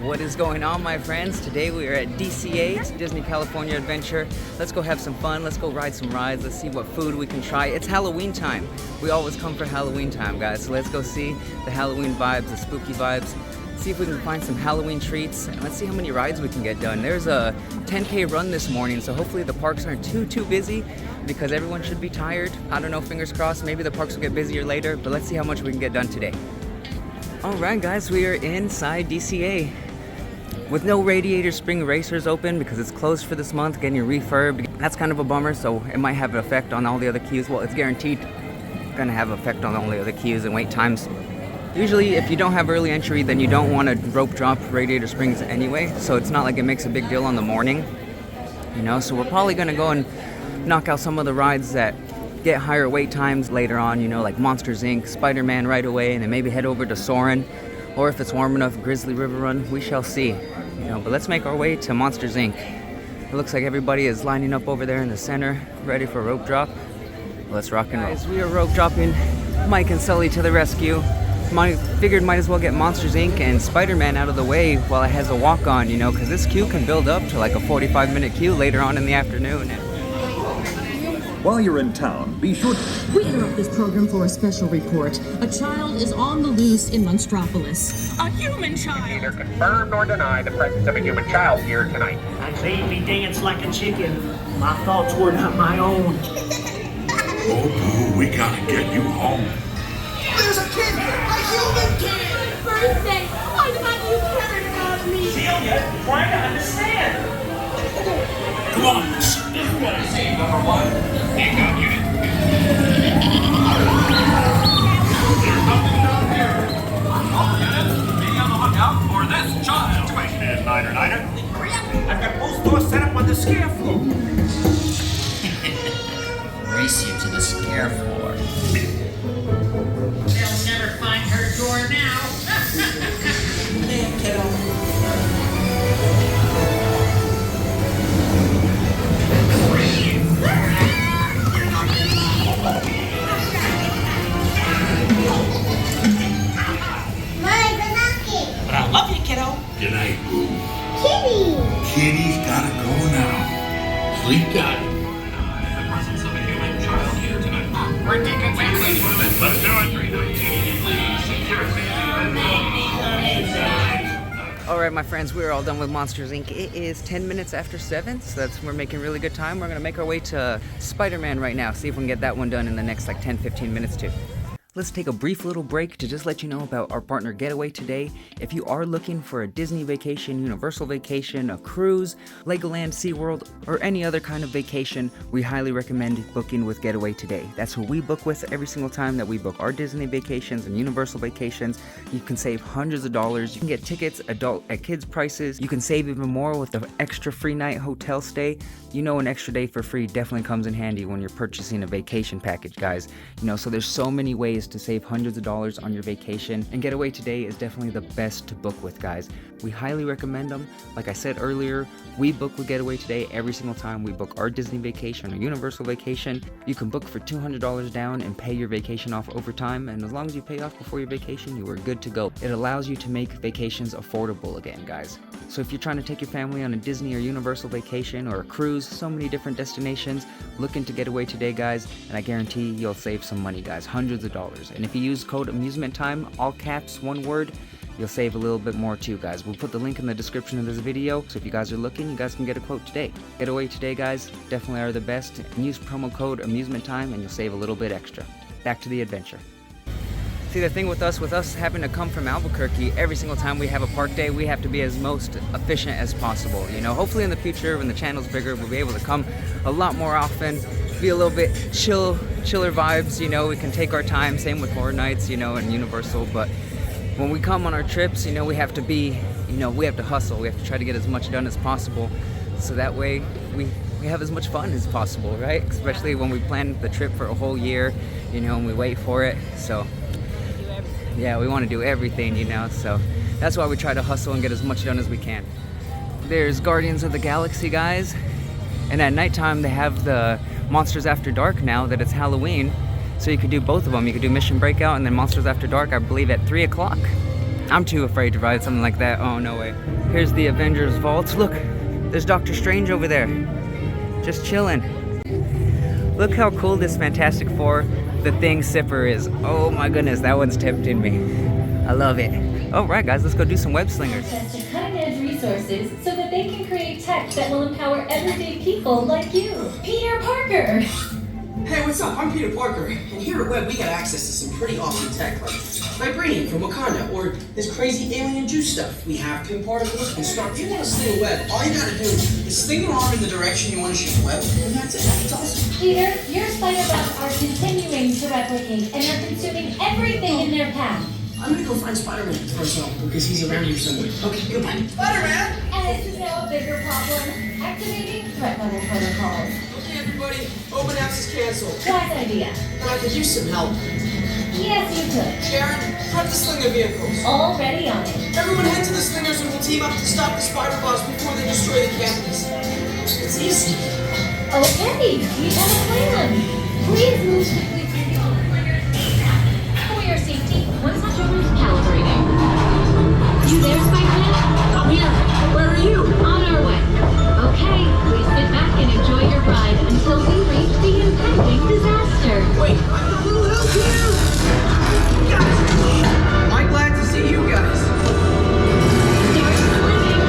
What is going on, my friends? Today we are at DCA, Disney California Adventure. Let's go have some fun. Let's go ride some rides. Let's see what food we can try. It's Halloween time. We always come for Halloween time, guys. So let's go see the Halloween vibes, the spooky vibes. See if we can find some Halloween treats, and let's see how many rides we can get done. There's a 10K run this morning, so hopefully the parks aren't too busy because everyone should be tired. I don't know, fingers crossed. Maybe the parks will get busier later, but let's see how much we can get done today. All right, guys, we are inside DCA. With no Radiator Spring Racers open because it's closed for this month, getting refurbed. That's kind of a bummer, so it might have an effect on all the other queues. Well, it's guaranteed gonna have an effect on all the other queues and wait times. Usually, if you don't have early entry, then you don't want to rope drop Radiator Springs anyway, so it's not like it makes a big deal on the morning, you know? So we're probably gonna go and knock out some of the rides that get higher wait times later on, you know, like Monsters Inc., Spider-Man right away, and then maybe head over to Soarin', or if it's warm enough, Grizzly River Run, we shall see. You know, but let's make our way to Monsters Inc. It looks like everybody is lining up over there in the center, ready for rope drop. Let's rock and roll. Guys, we are rope dropping. Mike and Sully to the rescue. Figured might as well get Monsters Inc. and Spider-Man out of the way while it has a walk-on, you know, because this queue can build up to like a 45-minute queue later on in the afternoon. While you're in town, be sure to... We interrupt this program for a special report. A child is on the loose in Monstropolis. A human child! Neither confirm nor deny the presence of a human child here tonight. I made me dance like a chicken. My thoughts were not my own. Oh, boo, we gotta get you home. There's a kid! A human kid! Birthday! I thought you cared about me! Celia, try to understand. Come on, this is what I say, number one. Hang on, unit. There's nothing down here. All units, be on the lookout for this child. Situation Niner. I've got both doors set up on the scare floor. Race you to the scare floor. They'll never find her door now. There, kiddo. But I love you, kiddo. Good night, boo. Kitty! Kitty's gotta go now. Sleep tight. The presence of a human child here tonight. Let's do it. All right, my friends, we're all done with Monsters Inc. It is 10 minutes after 7, so we're making really good time. We're gonna make our way to Spider-Man right now, see if we can get that one done in the next like 10-15 minutes too. Let's take a brief little break to just let you know about our partner Getaway Today. If you are looking for a Disney vacation, Universal vacation, a cruise, Legoland, SeaWorld, or any other kind of vacation, we highly recommend booking with Getaway Today. That's who we book with every single time that we book our Disney vacations and Universal vacations. You can save hundreds of dollars. You can get tickets adult at kids prices. You can save even more with the extra free night hotel stay. You know, an extra day for free definitely comes in handy when you're purchasing a vacation package, guys. You know, so there's so many ways to save hundreds of dollars on your vacation, and Getaway Today is definitely the best to book with, guys. We highly recommend them. Like I said earlier, we book with Getaway Today every single time we book our Disney vacation or Universal vacation. You can book for $200 down and pay your vacation off over time, and as long as you pay off before your vacation, you are good to go. It allows you to make vacations affordable again, guys. So if you're trying to take your family on a Disney or Universal vacation or a cruise, so many different destinations, look into Getaway Today, guys, and I guarantee you'll save some money, guys, hundreds of dollars. And if you use code AmusementTime, all caps, one word, you'll save a little bit more too, guys. We'll put the link in the description of this video, so if you guys are looking, you guys can get a quote today. Getaway Today, guys, definitely are the best. And use promo code AmusementTime and you'll save a little bit extra. Back to the adventure. See, the thing with us having to come from Albuquerque, every single time we have a park day, we have to be as most efficient as possible. You know, hopefully in the future, when the channel's bigger, we'll be able to come a lot more often, be a little bit chiller vibes, you know, we can take our time, same with Horror Nights, you know, and Universal, but when we come on our trips, you know, we have to be, you know, we have to hustle, we have to try to get as much done as possible, so that way we have as much fun as possible, right? Especially when we plan the trip for a whole year, you know, and we wait for it, so yeah, we want to do everything, you know, so that's why we try to hustle and get as much done as we can. There's Guardians of the Galaxy, guys, and at nighttime they have the Monsters After Dark now that it's Halloween, so you could do both of them. You could do Mission Breakout and then Monsters After Dark, I believe, at 3 o'clock. I'm too afraid to ride something like that. Oh, no way. Here's the Avengers vaults. Look, there's Doctor Strange over there. Just chilling. Look how cool this Fantastic Four, the Thing sipper is. Oh my goodness, that one's tempting me. I love it. All right, guys, let's go do some web slingers. Access to cutting-edge resources so that they can create tech that will empower everyday people like you. Peter Parker! Hey, what's up? I'm Peter Parker, and here at Web we got access to some pretty awesome tech, like vibranium from Wakanda, or this crazy alien juice stuff. We have pin particles and stuff. If you want to sling a web, all you gotta do is sling your arm in the direction you want to shoot the web, and that's it. That's awesome. Peter, your spider bots are continuing to replicate and are consuming everything in their path. I'm gonna go find Spider-Man first of all, because he's around here somewhere. Okay, goodbye. Spider-Man! And this is now a bigger problem. Activating threat level protocols. Okay, everybody, open house is canceled. Wise idea. But I could use some help. Yes, you could. Sharon, prep the slinger vehicles. Already on it. Everyone head to the slingers and we'll team up to stop the spider bots before they destroy the campus. It's easy. Okay, we have a plan. Please move swiftly through the slingers. For your safety, once controllers calibrating. You there, Spider-Man? I'm here. Where are you? On our way. Okay, please sit back and enjoy your ride until we reach the impending disaster. Wait, I'm a little help here. Guys, I'm glad to see you guys. Start swimming.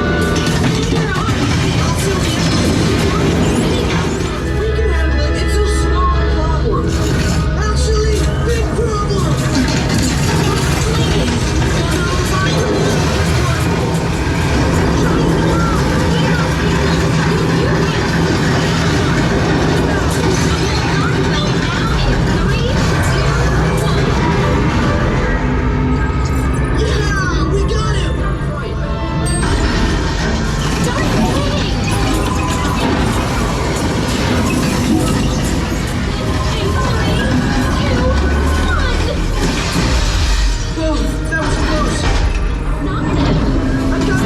I'll fill the we can handle it. It's a small problem. Actually, big problem. Yeah, we got him. Oh, that was close. I've got an idea.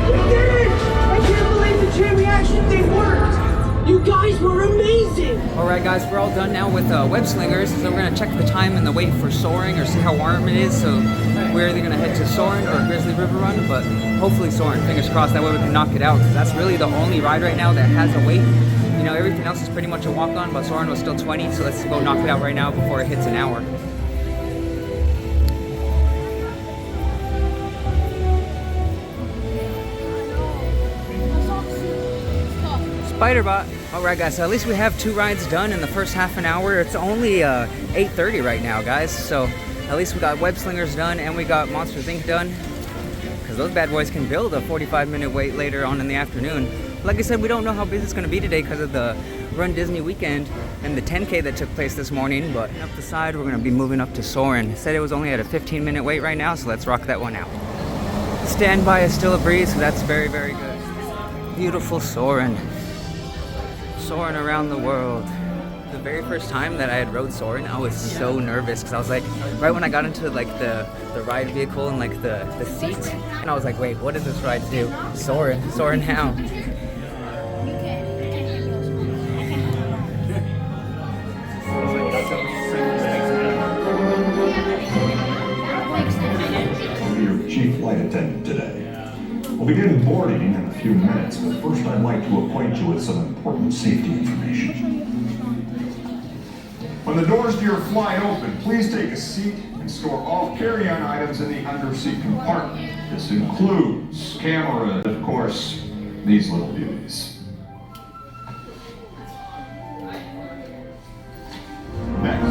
We did it! I can't believe the chain reaction thing worked. You guys were amazing. All right, guys, we're all done now with web slingers. So we're gonna check the time and the wait for Soarin, or see how warm it is. So we're either gonna head to Soarin or Grizzly River Run, but hopefully Soarin. Fingers crossed. That way we can knock it out, because that's really the only ride right now that has a wait. You know, everything else is pretty much a walk-on, but Soarin was still 20. So let's go knock it out right now before it hits an hour. Spiderbot. All right, guys, so at least we have 2 rides done in the first half an hour. It's only 8:30 right now, guys. So at least we got Web Slingers done and we got Monsters Inc. done, because those bad boys can build a 45-minute wait later on in the afternoon. Like I said, we don't know how busy it's going to be today because of the Run Disney weekend and the 10K that took place this morning. But up the side, we're going to be moving up to Soarin. It said it was only at a 15-minute wait right now, so let's rock that one out. Standby is still a breeze, so that's very, very good. Beautiful Soarin. Soarin' around the world. The very first time that I had rode Soarin', I was so nervous, because I was like, right when I got into like the ride vehicle and like the seat, and I was like, wait, what does this ride do? Soarin' how? Your chief flight attendant today. We'll begin boarding in a few minutes, but first I'd like to acquaint you with some important safety information. When the doors to your flight open, please take a seat and store all carry-on items in the under-seat compartment. This includes camera, of course, these little beauties. Next.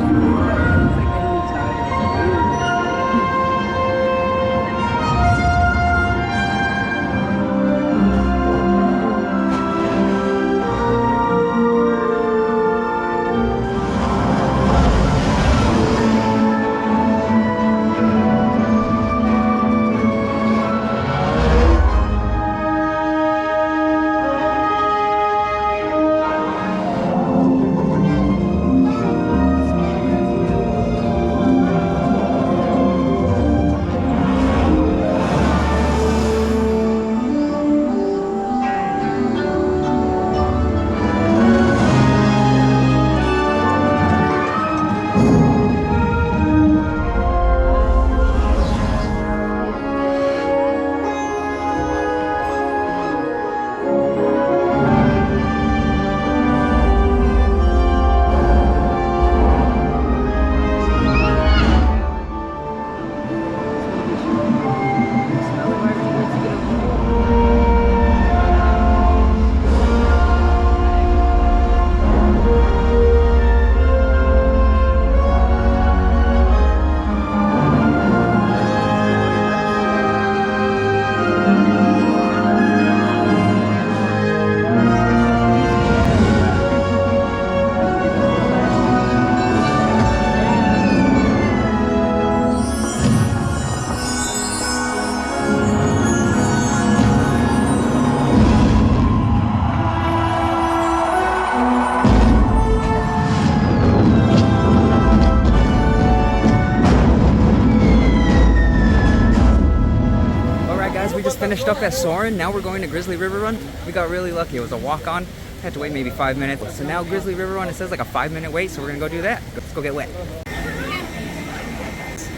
guys, we just finished up at Soarin. Now we're going to Grizzly River Run. We got really lucky. It was a walk-on. Had to wait maybe 5 minutes. So now Grizzly River Run, it says like a 5-minute wait, so we're gonna go do that. Let's go get wet.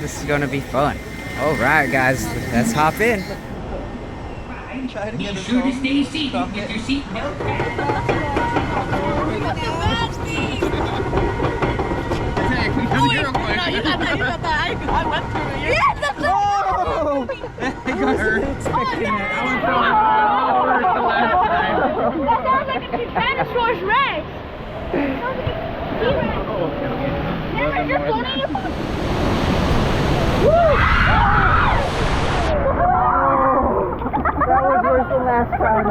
This is gonna be fun. All right, guys, let's hop in. Be sure to stay seated with your seatbelt fastened. No, you got that. I went through it. Yeah, that's it. Oh! I wasn't expecting it. I went through it the last time. That sounds like a Tyrannosaurus Rex. That sounds like a T-Rex. Never just wanted That was worse than last time.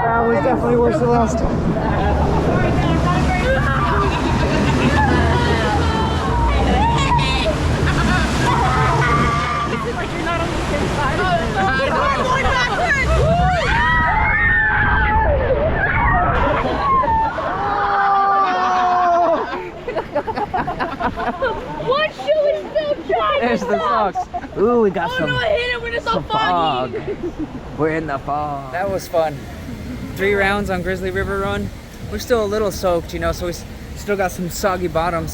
That was definitely worse than last time. Like you're not on the same side. I'm going backwards. One shoe is still trying. There's the socks. Ooh, we got some. No, I hit it when it's so fog. foggy. We're in the fog. That was fun. 3 rounds on Grizzly River Run. We're still a little soaked, you know, so we still got some soggy bottom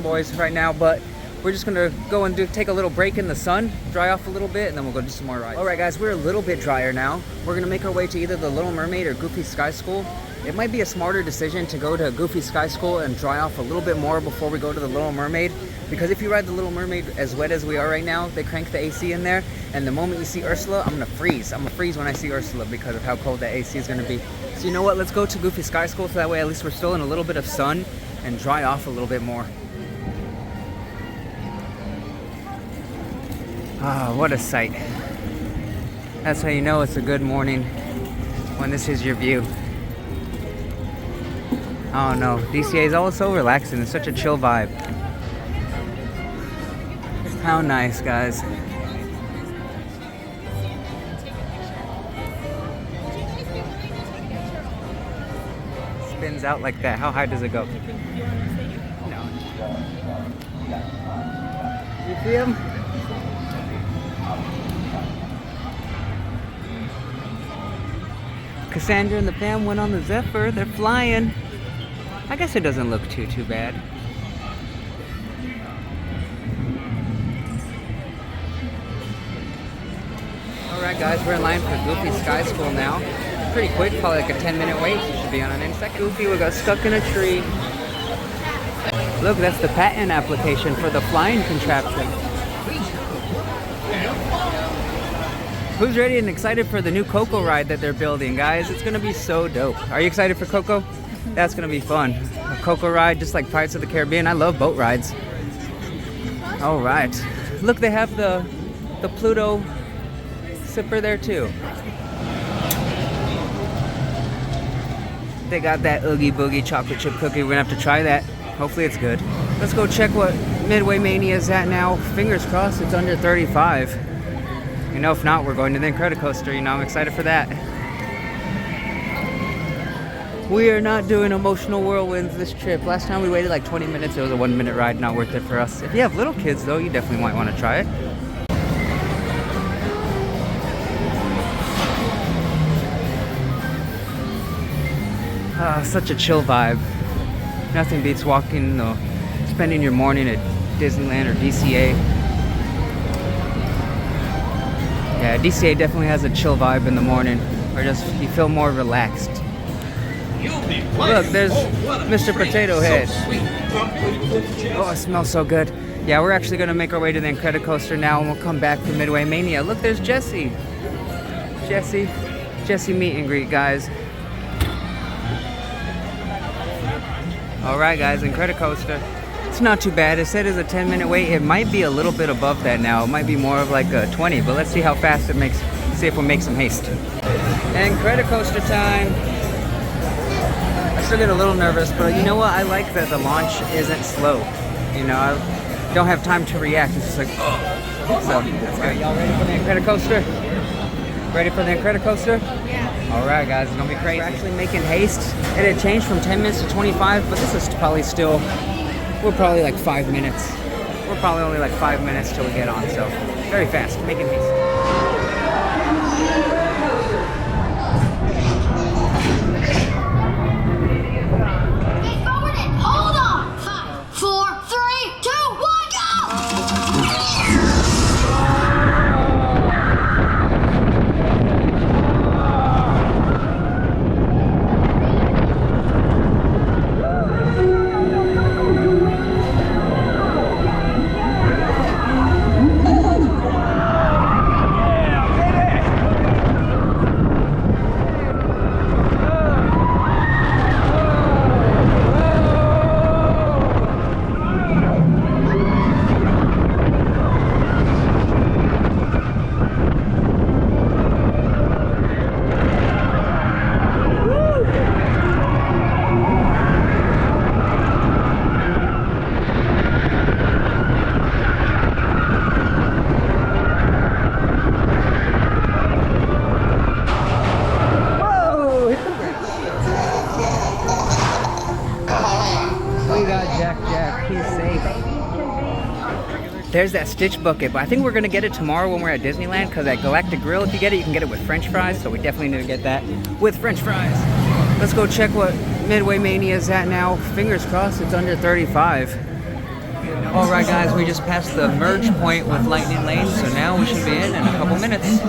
boys right now, but we're just gonna go and take a little break in the sun, dry off a little bit, and then we'll go do some more rides. All right, guys, we're a little bit drier now. We're gonna make our way to either the Little Mermaid or Goofy Sky School. It might be a smarter decision to go to Goofy Sky School and dry off a little bit more before we go to the Little Mermaid, because if you ride the Little Mermaid as wet as we are right now, they crank the AC in there, and the moment you see Ursula, I'm gonna freeze. I'm gonna freeze when I see Ursula because of how cold that AC is gonna be. So you know what? Let's go to Goofy Sky School so that way at least we're still in a little bit of sun and dry off a little bit more. Ah, what a sight. That's how you know it's a good morning, when this is your view. Oh no, DCA is always so relaxing. It's such a chill vibe. How nice, guys. Spins out like that. How high does it go? No. You see him? Cassandra and the fam went on the Zephyr. They're flying. I guess it doesn't look too bad. Alright guys, we're in line for Goofy Sky School now. Pretty quick, probably like a 10-minute wait. You should be on in any second. Goofy, we got stuck in a tree. Look, that's the patent application for the flying contraption. Who's ready and excited for the new Coco ride that they're building, guys? It's gonna be so dope. Are you excited for Coco? That's gonna be fun. A Coco ride, just like Pirates of the Caribbean. I love boat rides. All right. Look, they have the Pluto sipper there too. They got that Oogie Boogie chocolate chip cookie. We're gonna have to try that. Hopefully it's good. Let's go check what Midway Mania is at now. Fingers crossed it's under 35. You know, if not, we're going to the Incredicoaster. You know, I'm excited for that. We are not doing emotional whirlwinds this trip. Last time we waited like 20 minutes. It was a 1-minute ride, not worth it for us. If you have little kids, though, you definitely might want to try it. Such a chill vibe. Nothing beats walking, spending your morning at Disneyland or DCA. Yeah, DCA definitely has a chill vibe in the morning, or just you feel more relaxed. Look, there's Mr. Potato Head. Oh, it smells so good. Yeah, we're actually gonna make our way to the Incredicoaster now, and we'll come back for Midway Mania. Look, there's Jessie. Jessie meet and greet, guys. All right, guys, Incredicoaster. It's not too bad. It said it's a 10-minute wait. It might be a little bit above that now. It might be more of like a 20, but let's see how fast it makes. See if we'll make some haste. Incredicoaster time. I still get a little nervous, but you know what? I like that the launch isn't slow. You know, I don't have time to react. It's just like, oh. So that's good. Y'all ready for the Incredicoaster? Ready for the Incredicoaster? Yeah. All right, guys, it's gonna be crazy. We're actually making haste. It had changed from 10 minutes to 25, but this is probably still, we're probably like 5 minutes. We're probably only like 5 minutes till we get on, so very fast, making haste. There's that Stitch bucket, but I think we're gonna get it tomorrow when we're at Disneyland, because at Galactic Grill, if you get it, you can get it with French fries, so we definitely need to get that with French fries. Let's go check what Midway Mania is at now. Fingers crossed it's under 35. Alright guys, we just passed the merge point with Lightning Lane, so now we should be in a couple minutes.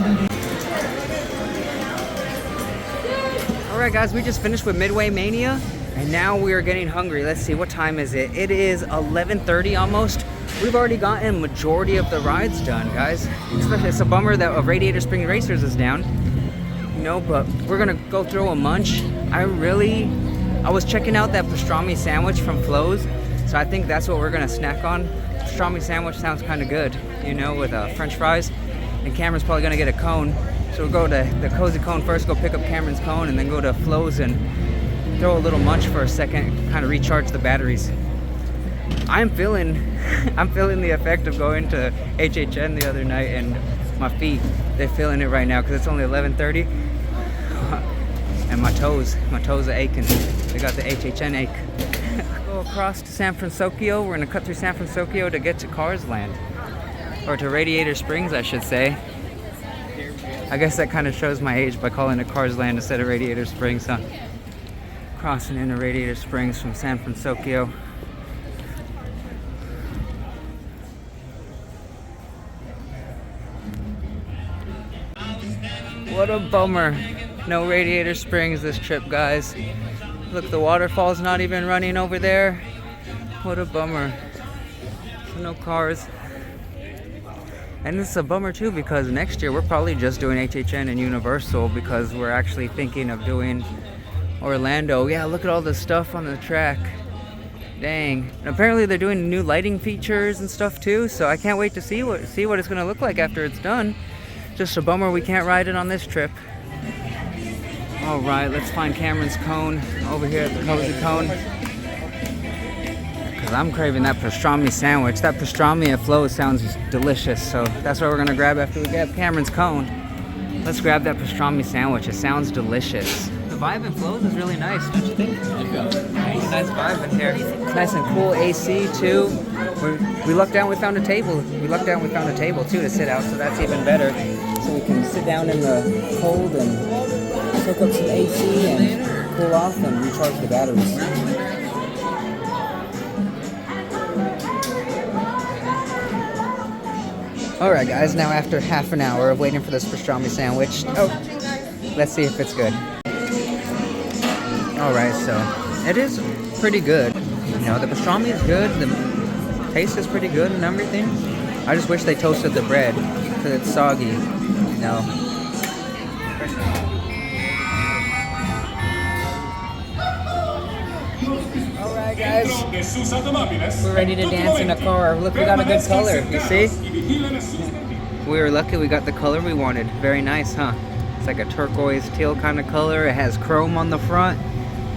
Alright guys, we just finished with Midway Mania, and now we are getting hungry. Let's see, what time is it? It is 11:30 almost. We've already gotten a majority of the rides done, guys. Especially, it's a bummer that Radiator Springs Racers is down. You know, but we're gonna go throw a munch. I was checking out that pastrami sandwich from Flo's, so I think that's what we're gonna snack on. Pastrami sandwich sounds kind of good, you know, with French fries. And Cameron's probably gonna get a cone. So we'll go to the Cozy Cone first, go pick up Cameron's cone, and then go to Flo's and throw a little munch for a second, kind of recharge the batteries. I'm feeling the effect of going to HHN the other night, and my feet, they're feeling it right now because it's only 11:30, and my toes are aching. They got the HHN ache. Go across to San Francisco. We're gonna cut through San Francisco to get to Cars Land, or to Radiator Springs, I should say. I guess that kind of shows my age by calling it Cars Land instead of Radiator Springs, huh? Crossing into Radiator Springs from San Francisco. What a bummer. No Radiator Springs this trip, guys. Look, the waterfall's not even running over there. What a bummer. So no cars. And this is a bummer too, because next year we're probably just doing HHN and Universal, because we're actually thinking of doing Orlando. Yeah, look at all the stuff on the track. Dang. And apparently they're doing new lighting features and stuff too, so I can't wait to see what it's gonna look like after it's done. Just a bummer we can't ride it on this trip. Alright, let's find Cameron's cone over here at the Cozy Cone. Because I'm craving that pastrami sandwich. That pastrami at Flo sounds delicious, so that's what we're gonna grab after we grab Cameron's cone. Let's grab that pastrami sandwich. It sounds delicious. The vibe in Flo's is really nice, don't you think? Nice vibe in here. It's nice and cool AC too. We lucked out and we found a table. We lucked out and we found a table too to sit out, so that's even better. So we can sit down in the cold and soak up some AC and cool off and recharge the batteries. Alright guys, now after half an hour of waiting for this pastrami sandwich, let's see if it's good. Alright, so it is pretty good. You know, the pastrami is good, the taste is pretty good and everything. I just wish they toasted the bread because it's soggy, you know. Alright guys, we're ready to dance in the car. Look, we got a good color, you see? We were lucky we got the color we wanted. Very nice, huh? It's like a turquoise teal kind of color. It has chrome on the front.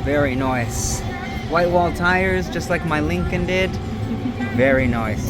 Very nice. White wall tires, just like my Lincoln did. Very nice.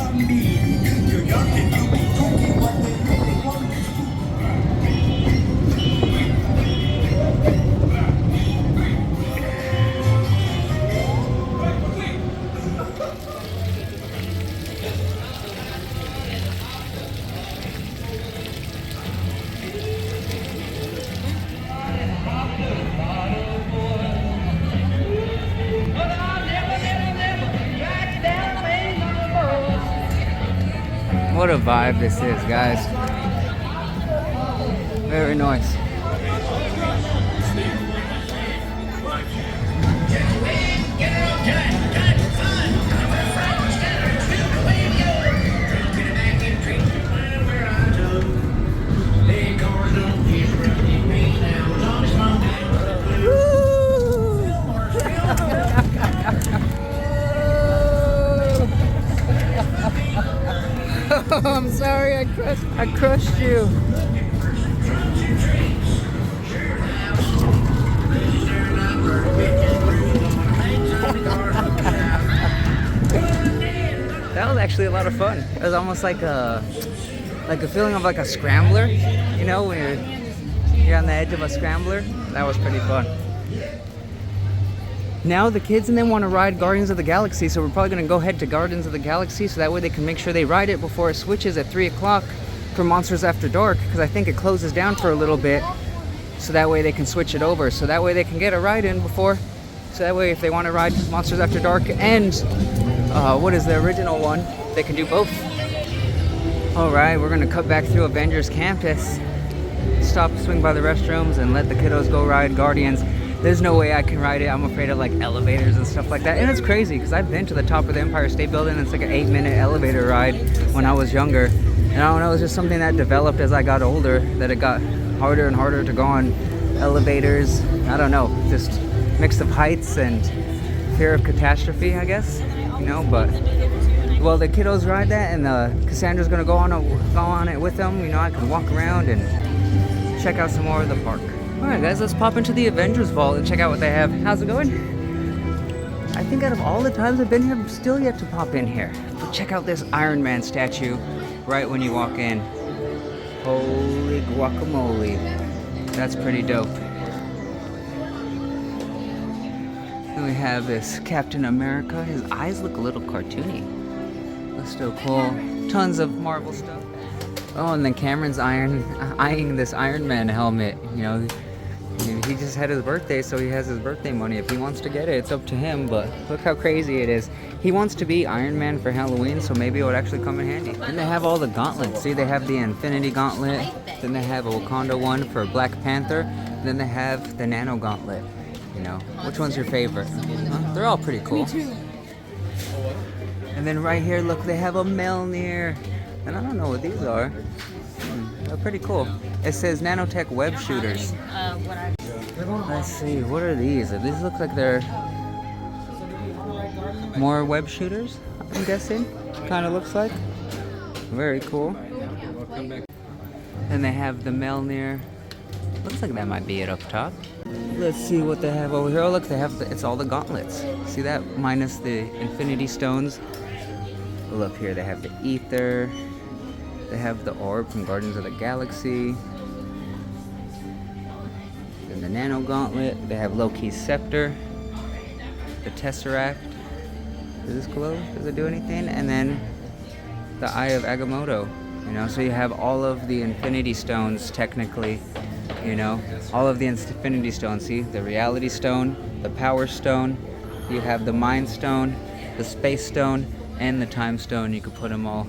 What a vibe this is, guys. Very nice. I'm sorry, I crushed you. That was actually a lot of fun. It was almost like a feeling of like a scrambler, you know, when you're on the edge of a scrambler. That was pretty fun. now the kids and them want to ride Guardians of the Galaxy, so we're probably going to go head to Guardians of the Galaxy so that way they can make sure they ride it before it switches at 3 o'clock for Monsters After Dark, because I think it closes down for a little bit, so that way they can switch it over, so that way they can get a ride in before, so that way if they want to ride Monsters After Dark and what is the original one, they can do both. Alright, we're going to cut back through Avengers Campus, stop, swing by the restrooms, and let the kiddos go ride Guardians. There's no way I can ride it. I'm afraid of like elevators and stuff like that. And it's crazy because I've been to the top of the Empire State Building. It's like an 8-minute elevator ride when I was younger. And I don't know, it's just something that developed as I got older, that it got harder and harder to go on elevators. I don't know, just mix of heights and fear of catastrophe, I guess. You know, but well, the kiddos ride that, and Cassandra's gonna go on it with them. You know, I can walk around and check out some more of the park. Alright guys, let's pop into the Avengers Vault and check out what they have. How's it going? I think out of all the times I've been here, I'm still yet to pop in here. But check out this Iron Man statue right when you walk in. Holy guacamole. That's pretty dope. Then we have this Captain America. His eyes look a little cartoony. That's still cool. Tons of Marvel stuff. Oh, and then Cameron's eyeing this Iron Man helmet. You know, he just had his birthday, so he has his birthday money. If he wants to get it, it's up to him, but look how crazy it is. He wants to be Iron Man for Halloween, so maybe it would actually come in handy. And they have all the gauntlets. See, they have the Infinity Gauntlet, then they have a Wakanda one for Black Panther, then they have the Nano Gauntlet. You know, which one's your favorite? Huh? They're all pretty cool. Me too. And then right here, look, they have a Mjolnir. And I don't know what these are. They're pretty cool. It says Nanotech Web Shooters. Let's see, what are these? These look like they're more web shooters, I'm guessing. Kind of looks like. Very cool. And they have the Mjolnir. Looks like that might be it up top. Let's see what they have over here. Oh look, they have it's all the gauntlets. See that? Minus the Infinity Stones. Look here, they have the Ether. They have the orb from Guardians of the Galaxy. Then the Nano Gauntlet. They have Loki's Scepter. The Tesseract. Does this glow? Does it do anything? And then the Eye of Agamotto. You know, so you have all of the Infinity Stones technically. You know, all of the Infinity Stones. See, the Reality Stone, the Power Stone. You have the Mind Stone, the Space Stone, and the Time Stone. You could put them all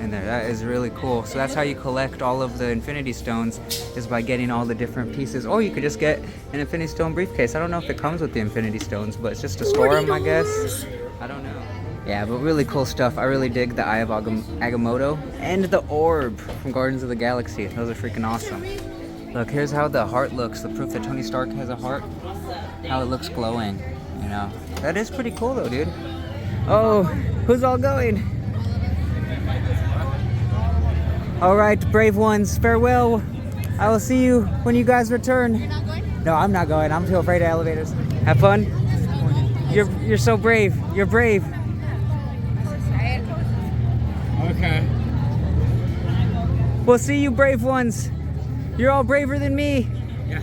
in there. That is really cool. So that's how you collect all of the Infinity Stones, is by getting all the different pieces. Or you could just get an Infinity Stone briefcase. I don't know if it comes with the Infinity Stones, but it's just to store them, I guess. I don't know. Yeah, but really cool stuff. I really dig the Eye of Agamotto and the orb from Guardians of the Galaxy. Those are freaking awesome. Look, here's how the heart looks. The proof that Tony Stark has a heart. How it looks glowing, you know. That is pretty cool though, dude. Oh, who's all going? All right, brave ones, farewell. I will see you when you guys return. You're not going? No, I'm not going. I'm too afraid of elevators. Have fun. You're so brave. You're brave. Okay. We'll see you, brave ones. You're all braver than me. Yeah.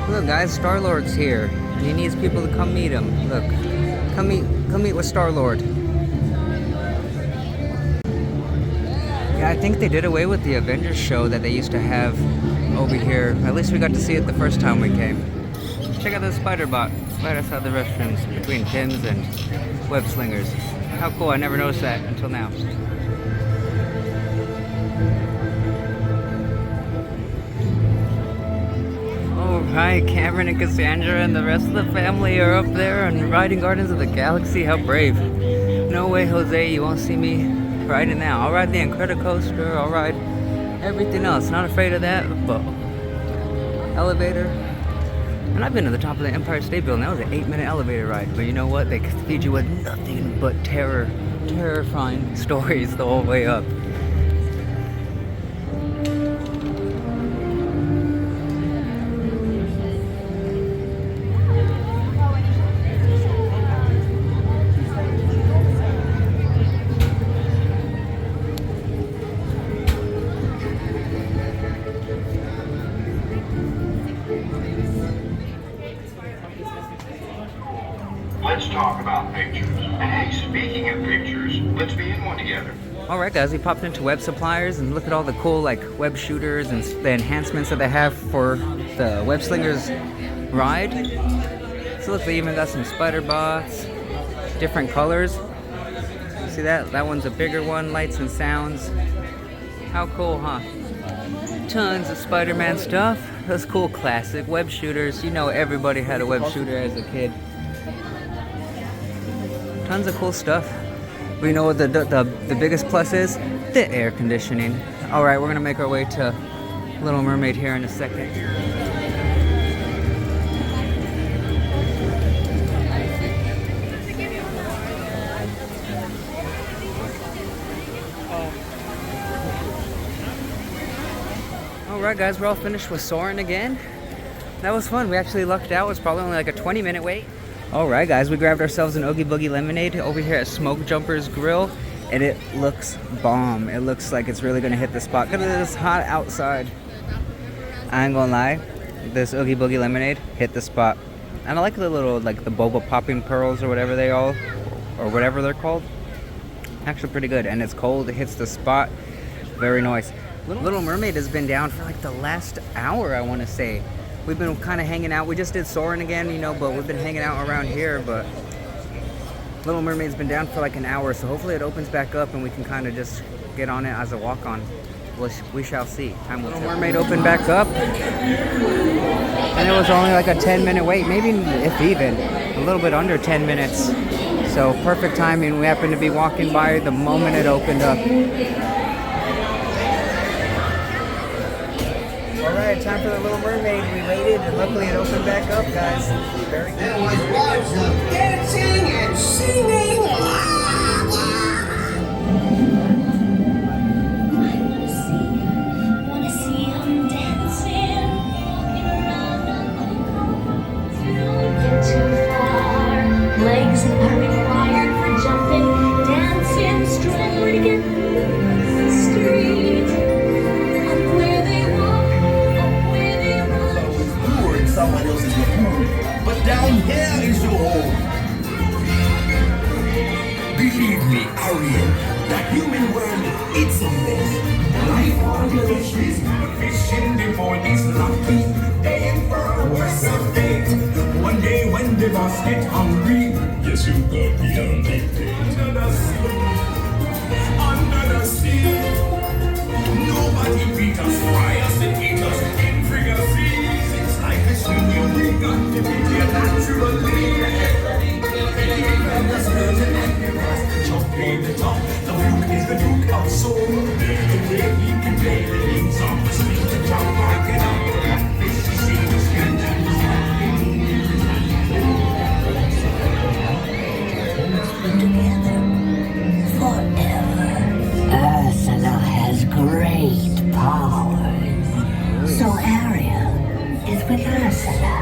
Look, guys, Star-Lord's here. He needs people to come meet him. Look, come meet with Star-Lord. Yeah, I think they did away with the Avengers show that they used to have over here. At least we got to see it the first time we came. Check out the spider bot right outside the restrooms between Tim's and Web Slingers. How cool, I never noticed that until now. Alright, Cameron and Cassandra and the rest of the family are up there and riding Guardians of the Galaxy. How brave. No way, Jose, you won't see me riding that. I'll ride the Incredicoaster, I'll ride everything else. Not afraid of that, but elevator. And I've been to the top of the Empire State Building. That was an 8-minute elevator ride. But you know what? They feed you with nothing but terrifying stories the whole way up. talk about pictures. And hey, speaking of pictures, let's be in one together. Alright guys, we popped into Web Suppliers and look at all the cool like web shooters and the enhancements that they have for the Web Slingers ride. So look, they even got some spider bots, different colors. See that? That one's a bigger one, lights and sounds. How cool, huh? Tons of Spider-Man stuff. Those cool classic web shooters. You know everybody had a web shooter as a kid. Tons of cool stuff. But you know what the biggest plus is? The air conditioning. Alright, we're gonna make our way to Little Mermaid here in a second. Alright guys, we're all finished with Soarin again. That was fun. We actually lucked out. It was probably only like a 20-minute wait. Alright guys, we grabbed ourselves an Oogie Boogie lemonade over here at Smoke Jumper's Grill, and it looks bomb. It looks like it's really gonna hit the spot because it is hot outside. I ain't gonna lie, this Oogie Boogie lemonade hit the spot. And I like the little, like the boba popping pearls or whatever they all, or whatever they're called. Actually pretty good, and it's cold, it hits the spot. Very nice. Little Mermaid has been down for like the last hour, I want to say. We've been kind of hanging out. We just did Soarin again, you know, but we've been hanging out around here. But Little Mermaid's been down for like an hour, so hopefully it opens back up and we can kind of just get on it as a walk-on. We shall see. Time will tell. Little Mermaid opened back up, and it was only like a 10-minute wait, maybe if even a little bit under 10 minutes. So perfect timing. We happened to be walking by the moment it opened up. Alright, time for the Little Mermaid. We waited and luckily it opened back up, guys. Very good. There was lots of dancing and singing. Wanna see 'em dancing, walking around on the coast. Don't get too far. Legs are required for jumping, dancing, strong to get through the street. Up where they walk, up where they run. You were in someone else's lagoon, but down here is your home. Believe me, Ariel, that human world, it's a mess. Life on the fishes, fishing before this lucky, staying for a worse fate. One day when the boss get hungry, yes, you got me on the under the sea, under the sea. Nobody beat us, fry us and eat us in frequencies. It's like a swing you bring up to be there naturally. Even the skeleton and the rest, jumping the top. The Duke is the Duke of Soul. He can play the things on the street to jump like an apple. Fish to see the skin and together forever. Ursula has great powers. So Ariel is with Ursula.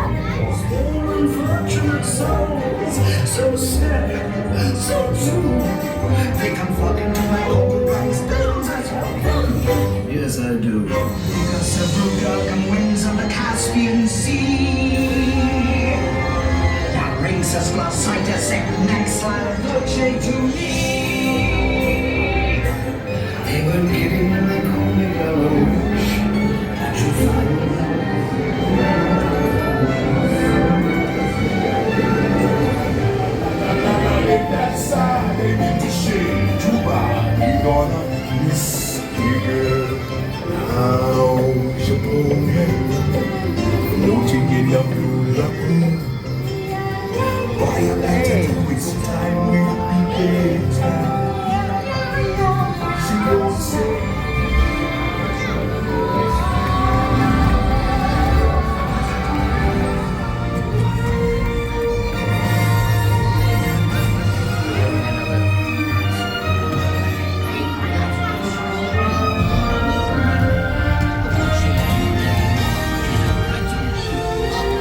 Unfortunate souls, so sad, so true. They come flocking to my overpriced spells as well. Yes, I do. Because several darkened winds of the Caspian Sea. That brings us lost sight of second next slide of Dolce to me. They were kidding when they called me Galoche. That you find that side into shade too bad. You gonna miss me, girl. Now, Japan, floating in the blue lagoon. Why am I taking waste time with people? She won't say.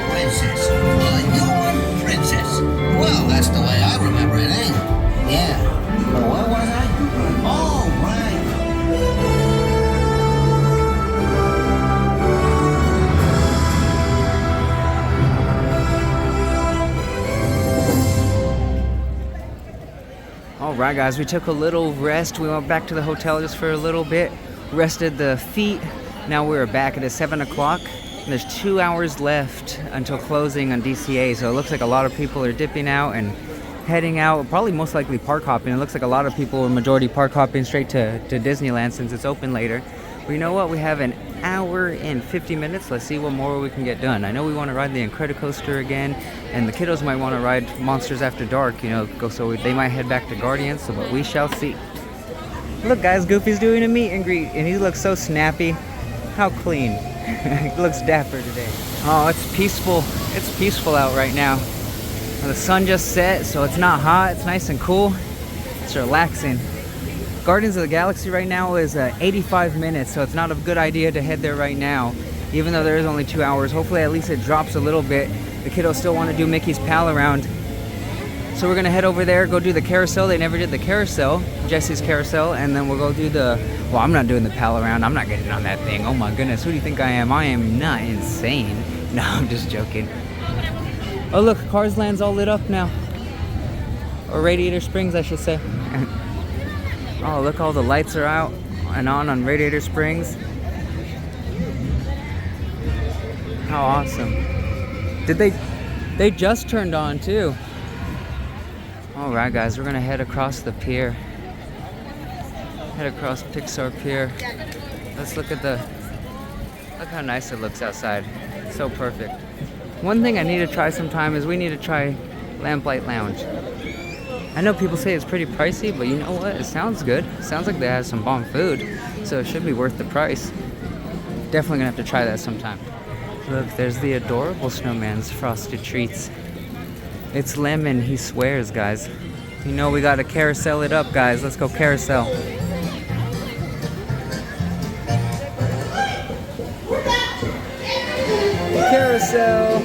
Princess, Alright guys, we took a little rest. We went back to the hotel just for a little bit, rested the feet. Now we're back. It is 7 o'clock. There's 2 hours left until closing on DCA, so it looks like a lot of people are dipping out and heading out, probably most likely park hopping. It looks like a lot of people are majority park hopping straight to Disneyland since it's open later. But you know what? We have an hour and 50 minutes. Let's see what more we can get done. I know we want to ride the Incredicoaster again, and the kiddos might want to ride Monsters After Dark, you know, they might head back to Guardians, but we shall see. Look guys, Goofy's doing a meet and greet, and he looks so snappy. How clean. He looks dapper today. Oh, it's peaceful. It's peaceful out right now. The sun just set, so it's not hot. It's nice and cool. It's relaxing. Guardians of the Galaxy right now is 85 minutes, so it's not a good idea to head there right now, even though there is only 2 hours. Hopefully at least it drops a little bit. The kiddos still want to do Mickey's Pal Around. So we're going to head over there, go do the carousel. They never did the carousel, Jesse's carousel, and then we'll go do the... Well, I'm not doing the Pal Around. I'm not getting on that thing. Oh my goodness, who do you think I am? I am not insane. No, I'm just joking. Oh look, Cars Land's all lit up now. Or Radiator Springs, I should say. Oh, look, all the lights are out and on Radiator Springs. How awesome. They just turned on too. Alright guys, we're gonna head across the pier. Head across Pixar Pier. Let's look how nice it looks outside. It's so perfect. One thing I need to try sometime is we need to try Lamplight Lounge. I know people say it's pretty pricey, but you know what? It sounds good. It sounds like they have some bomb food, so it should be worth the price. Definitely gonna have to try that sometime. Look, there's the adorable snowman's frosted treats. It's lemon, he swears, guys. You know we gotta carousel it up, guys. Let's go carousel. Carousel.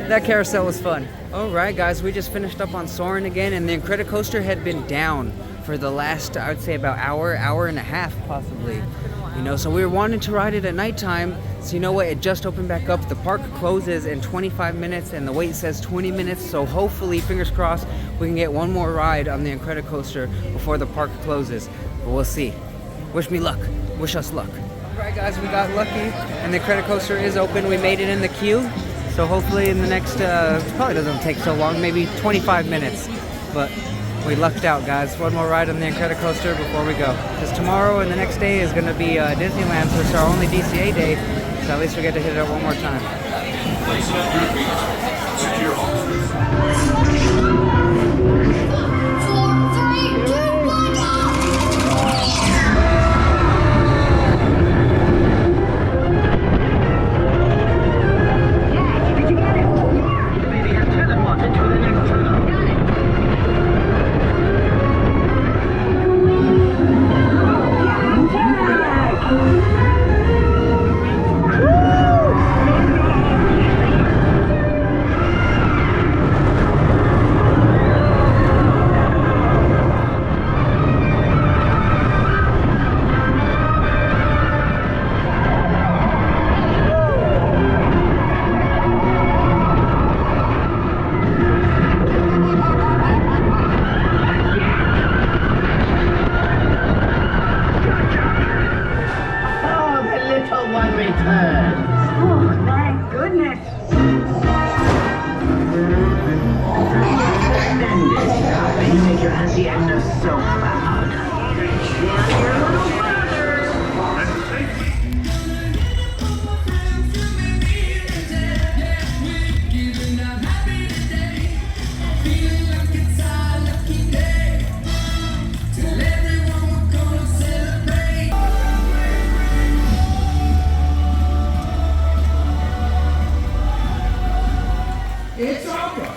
That carousel was fun. Alright guys, we just finished up on Soarin again, and the Incredicoaster had been down for the last, I would say about hour and a half possibly. You know, so we were wanting to ride it at nighttime. So you know what, it just opened back up. The park closes in 25 minutes and the wait says 20 minutes. So hopefully, fingers crossed, we can get one more ride on the Incredicoaster before the park closes. But we'll see. Wish me luck. Wish us luck. Alright guys, we got lucky and the Incredicoaster is open. We made it in the queue. So hopefully in the next, probably doesn't take so long, maybe 25 minutes. But we lucked out, guys. One more ride on the Incredicoaster before we go. Because tomorrow and the next day is going to be Disneyland, so it's our only DCA day. So at least we get to hit it up one more time. It's over.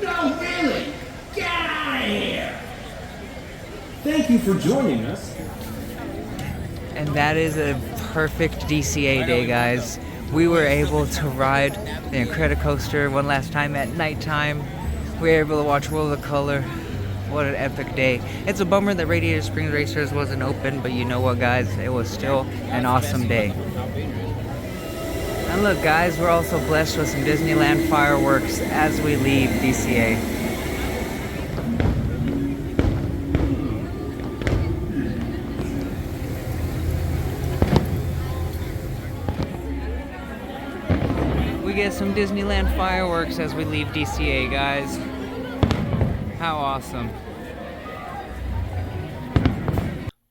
No, really. Get out of here. Thank you for joining us. And that is a perfect DCA day, guys. We were able to ride the Incredicoaster one last time at nighttime. We were able to watch World of Color. What an epic day. It's a bummer that Radiator Springs Racers wasn't open, but you know what, guys? It was still an awesome day. And look, guys, we're also blessed with some Disneyland fireworks as we leave DCA. We get some Disneyland fireworks as we leave DCA, guys. How awesome.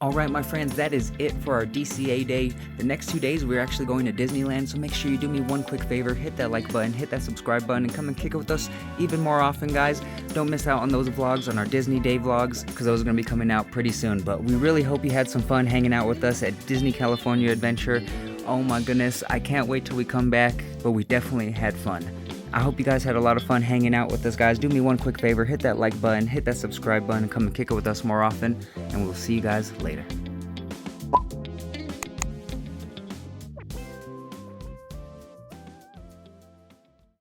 Alright my friends, that is it for our DCA day. The next 2 days we're actually going to Disneyland, so make sure you do me one quick favor, hit that like button, hit that subscribe button, and come and kick it with us even more often, guys. Don't miss out on those vlogs, on our Disney Day vlogs, because those are going to be coming out pretty soon. But we really hope you had some fun hanging out with us at Disney California Adventure. Oh my goodness, I can't wait till we come back, but we definitely had fun. I hope you guys had a lot of fun hanging out with us, guys. Do me one quick favor, hit that like button, hit that subscribe button, and come and kick it with us more often, and we'll see you guys later.